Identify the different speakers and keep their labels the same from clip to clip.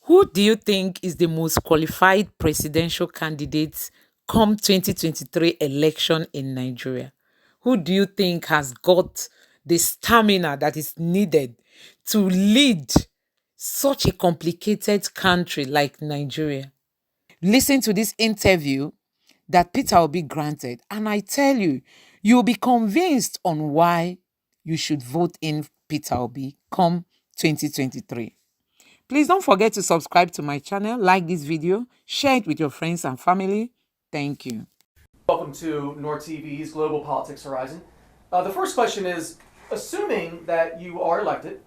Speaker 1: Who do you think is the most qualified presidential candidate come 2023 election in Nigeria? Who do you think has got the stamina that is needed to lead such a complicated country like Nigeria? Listen to this interview that Peter will be granted, and I tell you, you'll be convinced on why you should vote in Peter Obi come 2023. Please don't forget to subscribe to my channel, like this video, share it with your friends and family. Thank you.
Speaker 2: Welcome to NOR-TV's Global Politics Horizon. The first question is, assuming that you are elected,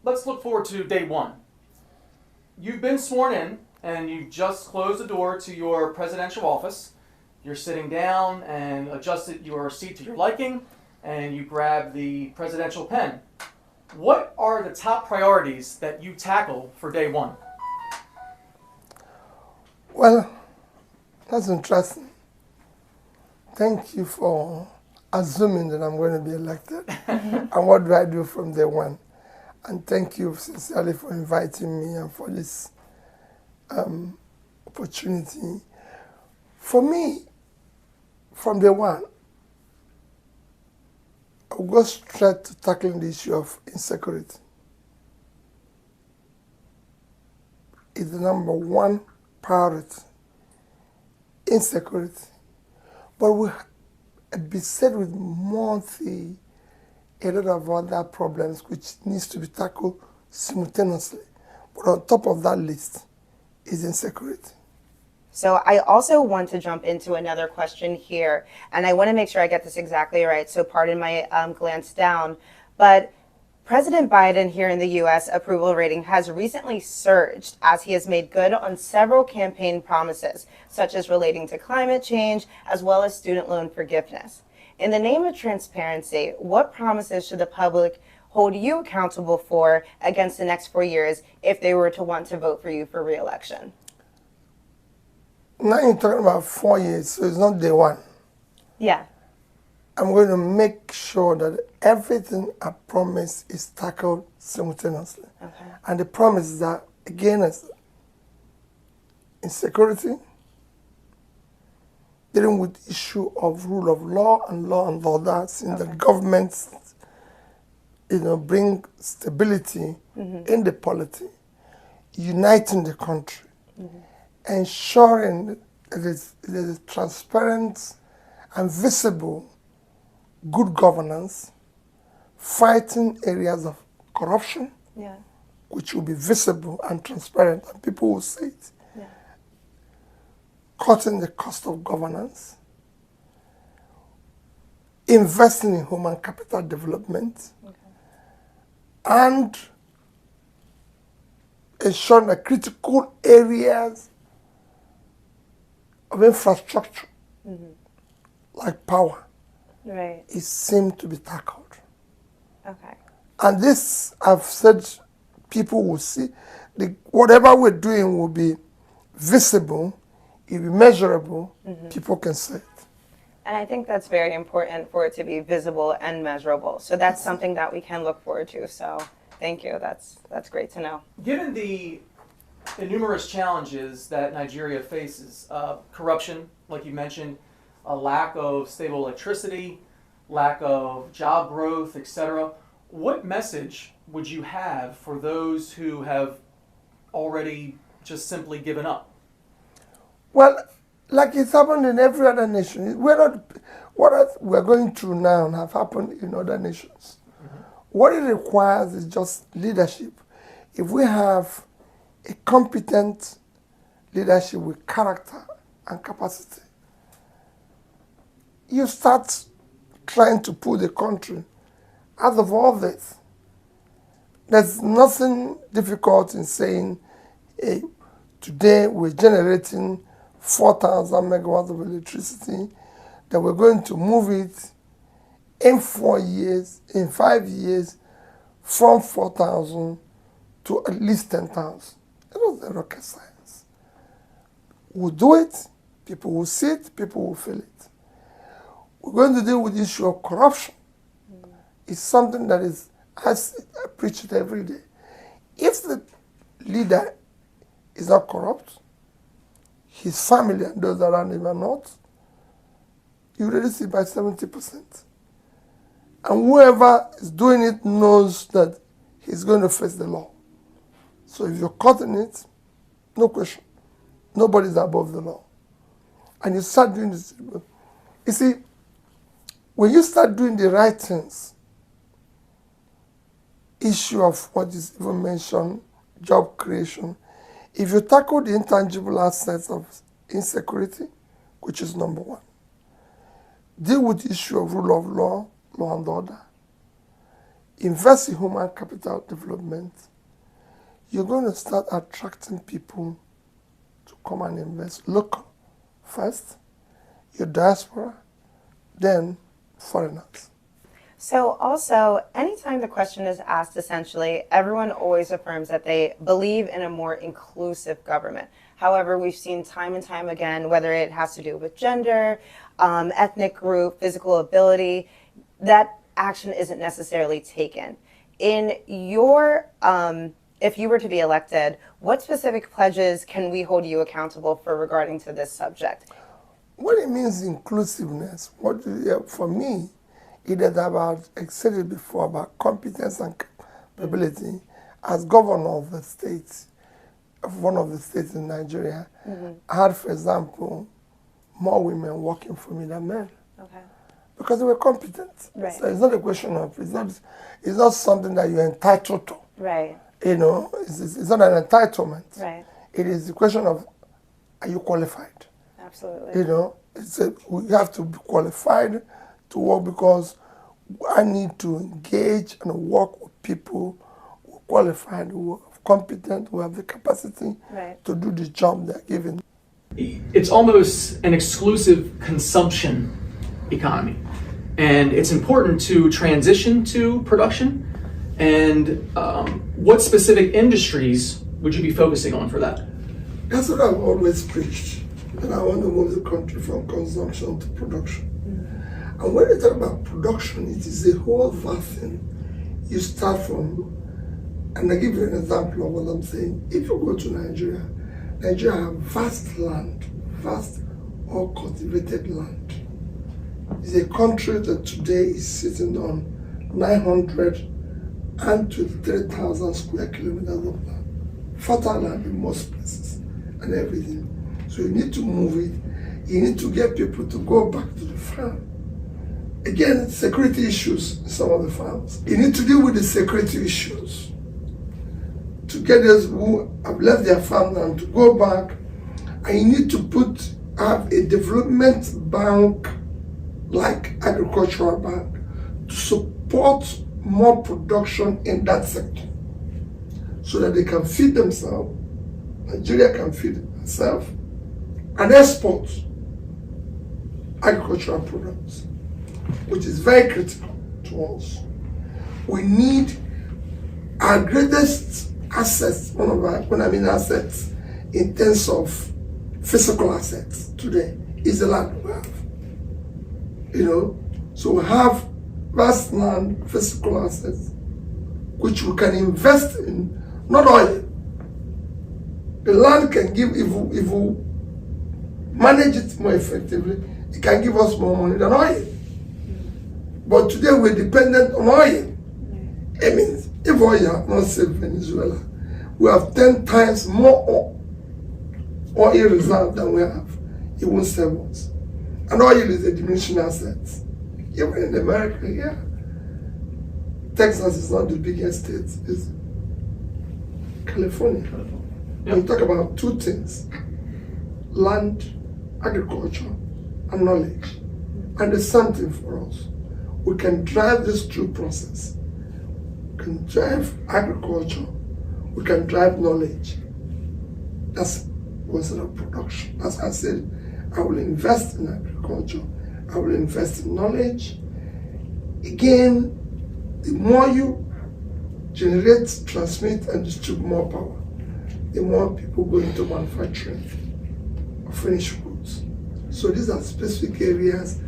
Speaker 2: let's look forward to day one. You've been sworn in and you've just closed the door to your presidential office. You're sitting down and adjusted your seat to your liking, and you grab the presidential pen. What are the top priorities that you tackle for day one?
Speaker 3: Well, that's interesting. Thank you for assuming that I'm going to be elected. And what do I do from day one? And thank you sincerely for inviting me and for this opportunity. For me, from day one, I'll go straight to tackling the issue of insecurity. It's the number one priority, insecurity. But we be said with a lot of other problems which needs to be tackled simultaneously. But on top of that list is insecurity.
Speaker 4: So I also want to jump into another question here, and I want to make sure I get this exactly right, so pardon my glance down. But President Biden here in the U.S. approval rating has recently surged as he has made good on several campaign promises, such as relating to climate change, as well as student loan forgiveness. In the name of transparency, what promises should the public hold you accountable for against the next 4 years if they were to want to vote for you for re-election?
Speaker 3: Now you're talking about 4 years, so it's not day one.
Speaker 4: Yeah.
Speaker 3: I'm going to make sure that everything I promise is tackled simultaneously.
Speaker 4: Okay.
Speaker 3: And the promise is that, again, is insecurity, dealing with the issue of rule of law and order, since the government, bring stability in the polity, uniting the country, ensuring that there's transparent and visible good governance, fighting areas of corruption,
Speaker 4: Yeah.
Speaker 3: which will be visible and transparent, and people will see it.
Speaker 4: Yeah.
Speaker 3: Cutting the cost of governance, investing in human capital development, and ensuring that critical areas of infrastructure, like power,
Speaker 4: Right.
Speaker 3: it seemed to be tackled.
Speaker 4: Okay.
Speaker 3: And this, I've said, people will see, whatever we're doing will be visible, it will be measurable, people can see it.
Speaker 4: And I think that's very important for it to be visible and measurable. So that's something that we can look forward to. So thank you. That's great to know.
Speaker 2: Given the numerous challenges that Nigeria faces, corruption, like you mentioned, a lack of stable electricity, lack of job growth, etc., what message would you have for those who have already just simply given up?
Speaker 3: Well, like it's happened in every other nation, what we're going through now have happened in other nations. What it requires is just leadership. If we have a competent leadership with character and capacity, you start trying to pull the country out of all this. There's nothing difficult in saying, hey, today we're generating 4,000 megawatts of electricity, that we're going to move it in 4 years, in 5 years, from 4,000 to at least 10,000. It was a rocket science. We'll do it, people will see it, people will feel it. We're going to deal with the issue of corruption. It's something that is, I preach it every day. If the leader is not corrupt, his family and those around him are not, you reduce it by 70%. And whoever is doing it knows that he's going to face the law. So if you're caught in it, no question, nobody's above the law. And you start doing this. You see, when you start doing the right things, issue of what is even mentioned, job creation, if you tackle the intangible assets of insecurity, which is number one, deal with the issue of rule of law, law and order, invest in human capital development, you're going to start attracting people to come and invest local first, your diaspora, then foreigners.
Speaker 4: So also, anytime the question is asked, essentially, everyone always affirms that they believe in a more inclusive government. However, we've seen time and time again, whether it has to do with gender, ethnic group, physical ability, that action isn't necessarily taken. In your, if you were to be elected, what specific pledges can we hold you accountable for regarding to this subject?
Speaker 3: What it means inclusiveness, for me, it is about, I said it before, about competence and capability. As governor of the state, of one of the states in Nigeria, I had, for example, more women working for me than men.
Speaker 4: Okay.
Speaker 3: Because they were competent.
Speaker 4: Right.
Speaker 3: So it's not a question of, it's not something that you're entitled to.
Speaker 4: Right.
Speaker 3: You know, it's not an entitlement.
Speaker 4: Right.
Speaker 3: It is the question of, are you qualified?
Speaker 4: Absolutely.
Speaker 3: You know, we have to be qualified to work, because I need to engage and work with people who are qualified, who are competent, who have the capacity to do the job they're given.
Speaker 2: It's almost an exclusive consumption economy, and it's important to transition to production. And what specific industries would you be focusing on for that?
Speaker 3: That's what I've always preached, and I want to move the country from consumption to production. And when you talk about production, it is a whole vast thing. You start from, and I give you an example of what I'm saying. If you go to Nigeria, Nigeria has vast land, vast or cultivated land. It's a country that today is sitting on 923,000 square kilometers of land. Fertile land in most places and everything. So you need to move it. You need to get people to go back to the farm. Again, security issues in some of the farms. You need to deal with the security issues to get those who have left their farmland to go back, and you need to have a development bank like agricultural bank to support more production in that sector so that they can feed themselves, Nigeria can feed itself, and export agricultural products, which is very critical to us. We need our greatest assets, when I mean assets, in terms of physical assets today, is the land we have. You know, so we have vast land, physical assets, which we can invest in, not oil. The land can give, if we manage it more effectively, it can give us more money than oil. But today we're dependent on oil. I mean, if oil had not saved Venezuela, we have 10 times more oil reserve than we have. It won't save us. And oil is a diminishing asset. Even in America, yeah. Texas is not the biggest state, it's California. When you talk about two things, land, agriculture, and knowledge. And the same thing for us. We can drive this through process. We can drive agriculture, we can drive knowledge. That's instead of production. As I said, I will invest in agriculture, I will invest in knowledge. Again, the more you generate, transmit, and distribute more power, the more people go into manufacturing of finished goods. So these are specific areas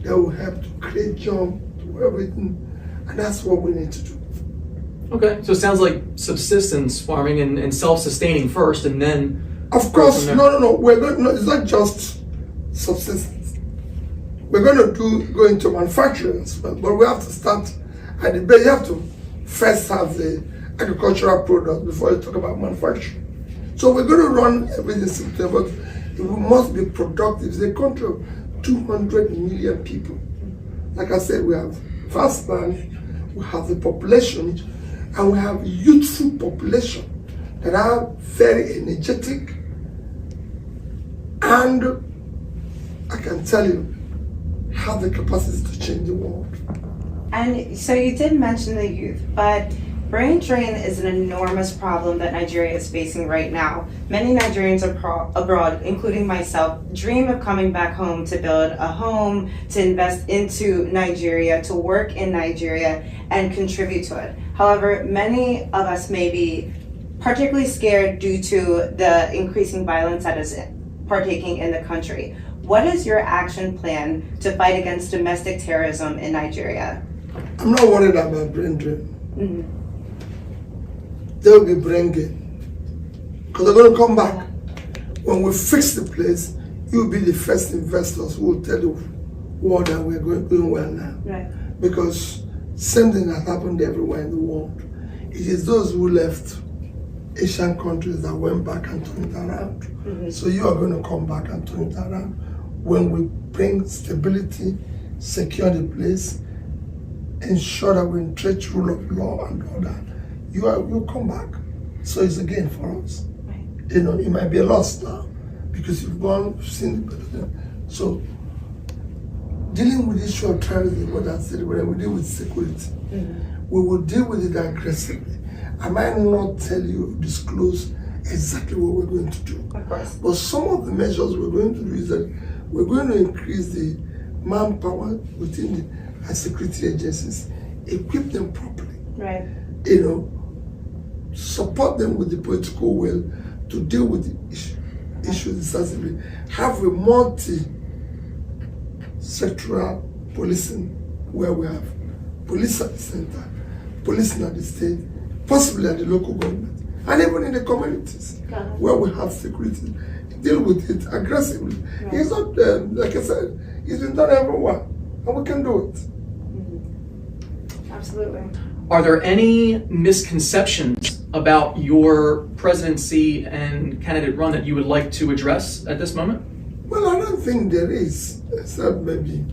Speaker 3: that will help to create jobs, to everything, and that's what we need to do.
Speaker 2: Okay, so it sounds like subsistence farming and self-sustaining first, and then.
Speaker 3: Of course, no. It's not just subsistence. We're going to go into manufacturing, but we have to start at the base. You have to first have the agricultural product before you talk about manufacturing. So we're going to run everything simple, but we must be productive. It's a country of 200 million people. Like I said, we have vast land, we have the population, and we have youthful population that are very energetic, and I can tell you, have the capacity to change the world.
Speaker 4: And so you did mention the youth, but brain drain is an enormous problem that Nigeria is facing right now. Many Nigerians abroad, including myself, dream of coming back home to build a home, to invest into Nigeria, to work in Nigeria, and contribute to it. However, many of us may be particularly scared due to the increasing violence that is partaking in the country. What is your action plan to fight against domestic terrorism in Nigeria?
Speaker 3: I'm not worried about brain drain.
Speaker 4: Mm-hmm.
Speaker 3: There will be brain gain, because they're going to come back. When we fix the place, you'll be the first investors who will tell the world that we're doing well now.
Speaker 4: Right.
Speaker 3: Because same thing has happened everywhere in the world. It is those who left Asian countries that went back and turned it around.
Speaker 4: Mm-hmm.
Speaker 3: So you are going to come back and turn it around. When we bring stability, secure the place, ensure that we entrench rule of law and all that, you'll come back. So it's a gain for us.
Speaker 4: Right.
Speaker 3: You know, it might be a loss now because you've seen. So dealing with the issue of terrorism, what I said, when we deal with security, we will deal with it aggressively. I might not tell you, disclose exactly what we're going to do.
Speaker 4: Of course.
Speaker 3: But some of the measures we're going to do is that we're going to increase the manpower within the security agencies, equip them properly,
Speaker 4: Right.
Speaker 3: you know, support them with the political will to deal with the issues decisively, have a multi-sectoral policing where we have police at the center, policing at the state, possibly at the local government, and even in the communities where we have security, deal with it aggressively.
Speaker 4: Right.
Speaker 3: It's not, like I said, it's been done everywhere, and we can do it.
Speaker 4: Absolutely.
Speaker 2: Are there any misconceptions about your presidency and candidate run that you would like to address at this moment?
Speaker 3: Well, I don't think there is, except maybe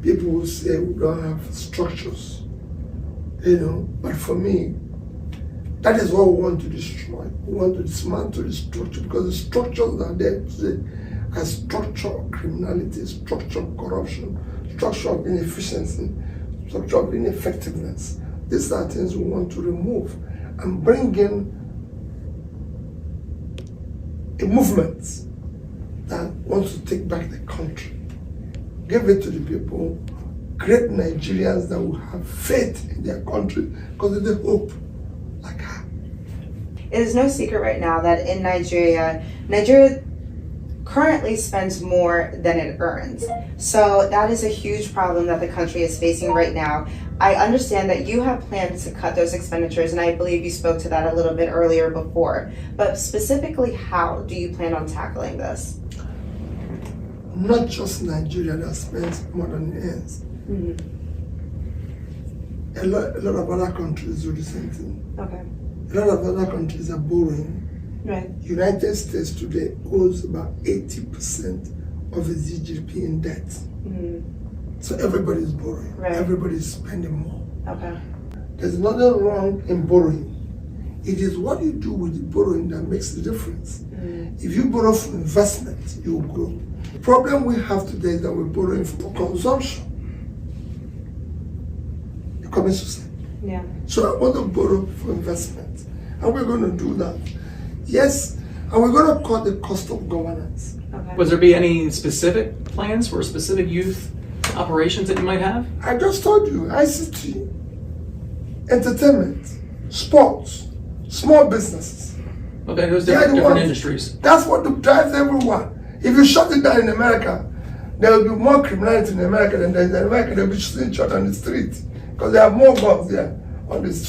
Speaker 3: people will say we don't have structures, you know, but for me, that is what we want to destroy. We want to dismantle the structure, because the structures that are there today are structure of criminality, structure of corruption, structure of inefficiency, structure of ineffectiveness. These are things we want to remove and bring in a movement that wants to take back the country, give it to the people, great Nigerians that will have faith in their country because they hope like her.
Speaker 4: It is no secret right now that in Nigeria currently spends more than it earns. So that is a huge problem that the country is facing right now. I understand that you have plans to cut those expenditures, and I believe you spoke to that a little bit earlier before. But specifically, how do you plan on tackling this?
Speaker 3: Not just Nigeria that spends more than it earns.
Speaker 4: Mm-hmm.
Speaker 3: A lot of other countries do the same thing.
Speaker 4: Okay.
Speaker 3: A lot of other countries are borrowing.
Speaker 4: Right.
Speaker 3: United States today owes about 80% of its GDP in debt.
Speaker 4: Mm-hmm.
Speaker 3: So everybody's borrowing.
Speaker 4: Right.
Speaker 3: Everybody's spending more.
Speaker 4: Okay.
Speaker 3: There's nothing wrong in borrowing. It is what you do with the borrowing that makes the difference.
Speaker 4: Mm-hmm.
Speaker 3: If you borrow for investment, you will grow. The problem we have today is that we're borrowing for consumption. It commits suicide.
Speaker 4: Yeah.
Speaker 3: So I want to borrow for investment. And we're going to do that. Yes, and we're going to cut the cost of governance.
Speaker 4: Okay.
Speaker 2: Would there be any specific plans for specific youth operations that you might have?
Speaker 3: I just told you, ICT, entertainment, sports, small businesses.
Speaker 2: Okay, those
Speaker 3: They are the
Speaker 2: different
Speaker 3: ones-
Speaker 2: industries.
Speaker 3: That's what drives everyone. If you shut it down in America, there will be more criminality in America than there is in America. They'll be shooting each other on the street because they have more guns there on the street.